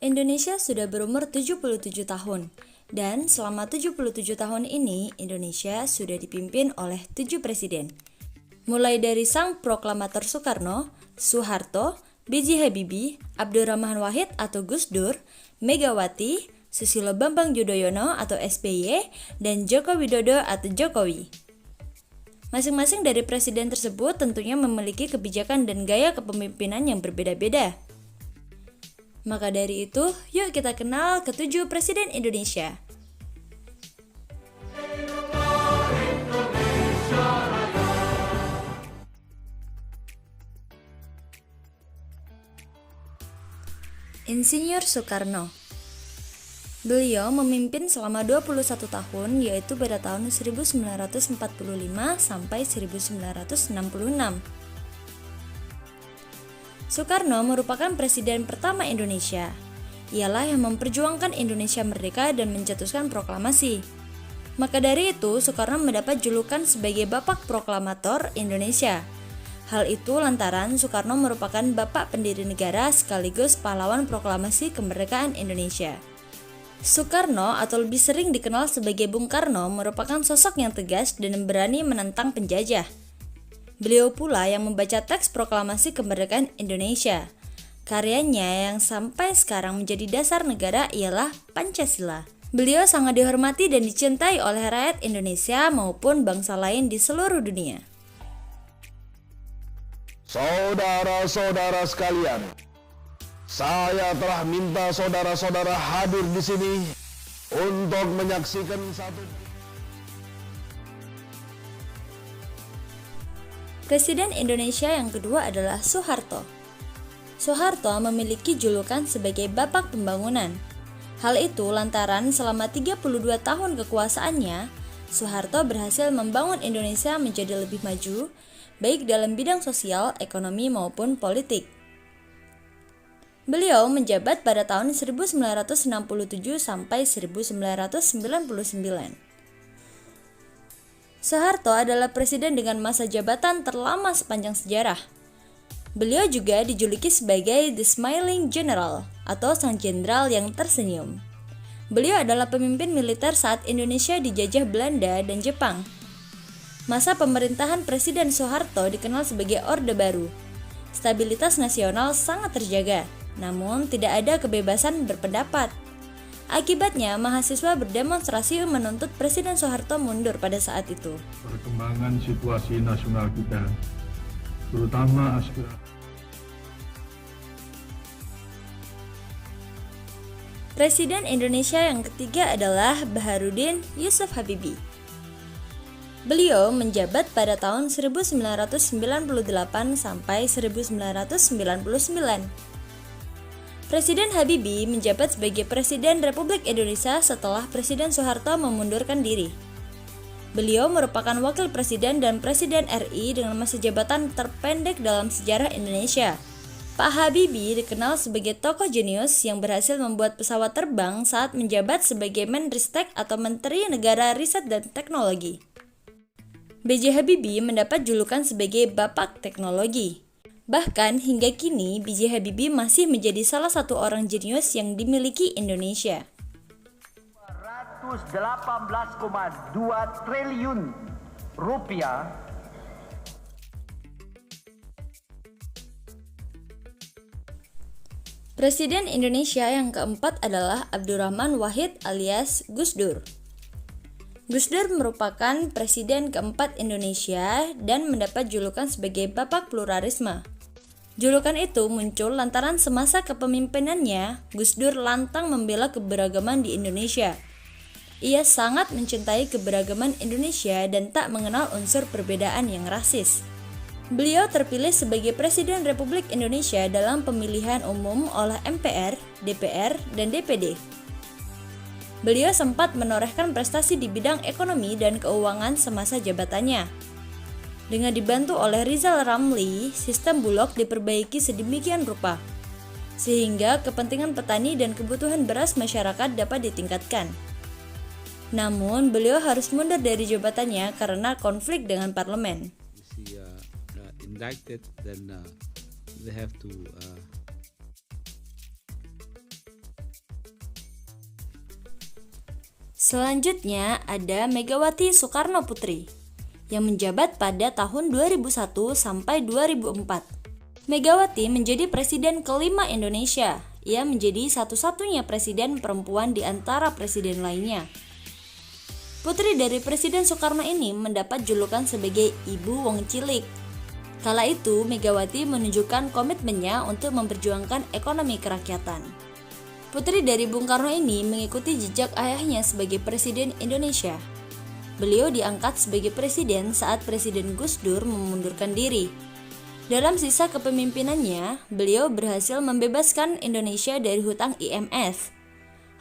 Indonesia sudah berumur 77 tahun, dan selama 77 tahun ini Indonesia sudah dipimpin oleh 7 presiden. Mulai dari sang proklamator Soekarno, Soeharto, B.J. Habibie, Abdurrahman Wahid atau Gus Dur, Megawati, Susilo Bambang Yudhoyono atau SBY, dan Joko Widodo atau Jokowi. Masing-masing dari presiden tersebut tentunya memiliki kebijakan dan gaya kepemimpinan yang berbeda-beda. Maka dari itu, yuk kita kenal ketujuh presiden Indonesia. Insinyur Soekarno. Beliau memimpin selama 21 tahun, yaitu pada tahun 1945 sampai 1966. Soekarno merupakan presiden pertama Indonesia. Ialah yang memperjuangkan Indonesia merdeka dan mencetuskan proklamasi. Maka dari itu, Soekarno mendapat julukan sebagai Bapak Proklamator Indonesia. Hal itu lantaran Soekarno merupakan bapak pendiri negara sekaligus pahlawan proklamasi kemerdekaan Indonesia. Soekarno atau lebih sering dikenal sebagai Bung Karno merupakan sosok yang tegas dan berani menentang penjajah. Beliau pula yang membaca teks proklamasi kemerdekaan Indonesia. Karyanya yang sampai sekarang menjadi dasar negara ialah Pancasila. Beliau sangat dihormati dan dicintai oleh rakyat Indonesia maupun bangsa lain di seluruh dunia. Saudara-saudara sekalian, saya telah minta saudara-saudara hadir di sini untuk menyaksikan satu Presiden Indonesia yang kedua adalah Soeharto. Soeharto memiliki julukan sebagai Bapak Pembangunan. Hal itu lantaran selama 32 tahun kekuasaannya, Soeharto berhasil membangun Indonesia menjadi lebih maju, baik dalam bidang sosial, ekonomi maupun politik. Beliau menjabat pada tahun 1967 sampai 1999. Soeharto adalah presiden dengan masa jabatan terlama sepanjang sejarah. Beliau juga dijuluki sebagai The Smiling General atau Sang Jenderal yang tersenyum. Beliau adalah pemimpin militer saat Indonesia dijajah Belanda dan Jepang. Masa pemerintahan Presiden Soeharto dikenal sebagai Orde Baru. Stabilitas nasional sangat terjaga, namun tidak ada kebebasan berpendapat. Akibatnya, mahasiswa berdemonstrasi menuntut Presiden Soeharto mundur pada saat itu. Perkembangan situasi nasional kita, terutama aspirasi. Presiden Indonesia yang ketiga adalah Baharudin Yusuf Habibie. Beliau menjabat pada tahun 1998 sampai 1999. Presiden Habibie menjabat sebagai Presiden Republik Indonesia setelah Presiden Soeharto memundurkan diri. Beliau merupakan wakil presiden dan Presiden RI dengan masa jabatan terpendek dalam sejarah Indonesia. Pak Habibie dikenal sebagai tokoh jenius yang berhasil membuat pesawat terbang saat menjabat sebagai Menristek atau Menteri Negara Riset dan Teknologi. B.J. Habibie mendapat julukan sebagai Bapak Teknologi. Bahkan hingga kini B.J. Habibie masih menjadi salah satu orang jenius yang dimiliki Indonesia. 218,2 triliun rupiah Presiden Indonesia yang keempat adalah Abdurrahman Wahid alias Gus Dur. Gus Dur merupakan presiden keempat Indonesia dan mendapat julukan sebagai Bapak Pluralisme. Julukan itu muncul lantaran semasa kepemimpinannya, Gus Dur lantang membela keberagaman di Indonesia. Ia sangat mencintai keberagaman Indonesia dan tak mengenal unsur perbedaan yang rasis. Beliau terpilih sebagai Presiden Republik Indonesia dalam pemilihan umum oleh MPR, DPR, dan DPD. Beliau sempat menorehkan prestasi di bidang ekonomi dan keuangan semasa jabatannya. Dengan dibantu oleh Rizal Ramli, sistem Bulog diperbaiki sedemikian rupa, sehingga kepentingan petani dan kebutuhan beras masyarakat dapat ditingkatkan. Namun, beliau harus mundur dari jabatannya karena konflik dengan parlemen. Selanjutnya ada Megawati Soekarno Putri yang menjabat pada tahun 2001 sampai 2004. Megawati menjadi presiden kelima Indonesia. Ia menjadi satu-satunya presiden perempuan di antara presiden lainnya. Putri dari Presiden Soekarno ini mendapat julukan sebagai Ibu Wong Cilik. Kala itu, Megawati menunjukkan komitmennya untuk memperjuangkan ekonomi kerakyatan. Putri dari Bung Karno ini mengikuti jejak ayahnya sebagai Presiden Indonesia. Beliau diangkat sebagai presiden saat Presiden Gus Dur memundurkan diri. Dalam sisa kepemimpinannya, beliau berhasil membebaskan Indonesia dari hutang IMF.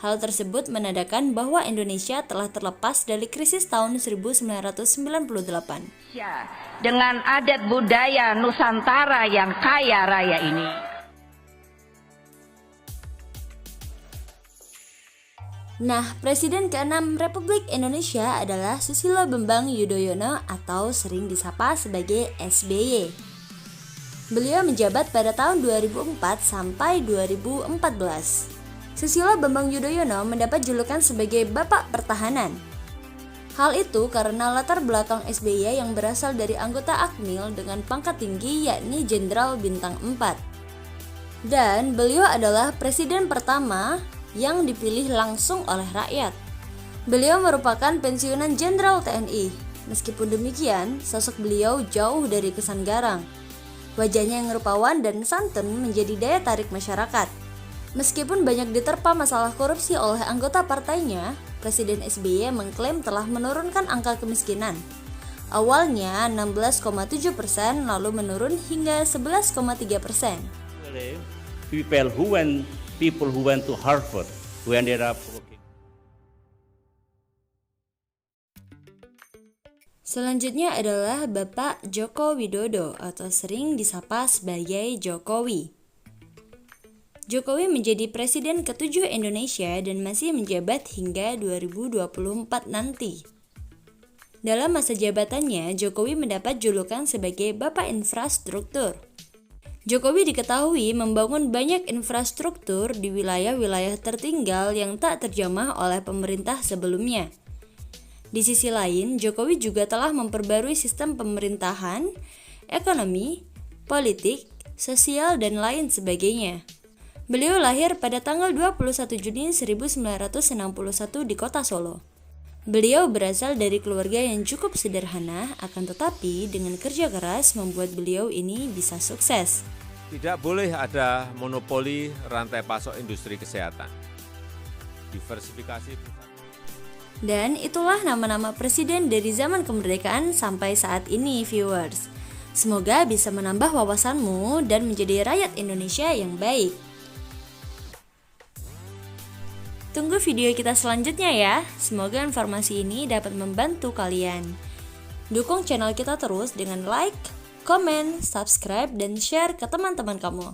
Hal tersebut menandakan bahwa Indonesia telah terlepas dari krisis tahun 1998. Dengan adat budaya Nusantara yang kaya raya ini. Nah, Presiden ke-6 Republik Indonesia adalah Susilo Bambang Yudhoyono atau sering disapa sebagai SBY. Beliau menjabat pada tahun 2004 sampai 2014. Susilo Bambang Yudhoyono mendapat julukan sebagai Bapak Pertahanan. Hal itu karena latar belakang SBY yang berasal dari anggota Akmil dengan pangkat tinggi yakni Jenderal Bintang 4. Dan beliau adalah presiden pertama yang dipilih langsung oleh rakyat. Beliau merupakan pensiunan Jenderal TNI. Meskipun demikian, sosok beliau jauh dari kesan garang. Wajahnya yang rupawan dan santun menjadi daya tarik masyarakat. Meskipun banyak diterpa masalah korupsi oleh anggota partainya, Presiden SBY mengklaim telah menurunkan angka kemiskinan. Awalnya 16,7% lalu menurun hingga 11,3%. People who went to Harvard, who ended up working. Selanjutnya adalah Bapak Joko Widodo atau sering disapa sebagai Jokowi. Jokowi menjadi presiden ke-7 Indonesia dan masih menjabat hingga 2024 nanti. Dalam masa jabatannya, Jokowi mendapat julukan sebagai Bapak Infrastruktur. Jokowi diketahui membangun banyak infrastruktur di wilayah-wilayah tertinggal yang tak terjamah oleh pemerintah sebelumnya. Di sisi lain, Jokowi juga telah memperbarui sistem pemerintahan, ekonomi, politik, sosial, dan lain sebagainya. Beliau lahir pada tanggal 21 Juni 1961 di kota Solo. Beliau berasal dari keluarga yang cukup sederhana, akan tetapi dengan kerja keras membuat beliau ini bisa sukses. Tidak boleh ada monopoli rantai pasok industri kesehatan. Diversifikasi. Dan itulah nama-nama presiden dari zaman kemerdekaan sampai saat ini, viewers. Semoga bisa menambah wawasanmu dan menjadi rakyat Indonesia yang baik. Tunggu video kita selanjutnya ya. Semoga informasi ini dapat membantu kalian. Dukung channel kita terus dengan like, komen, subscribe, dan share ke teman-teman kamu.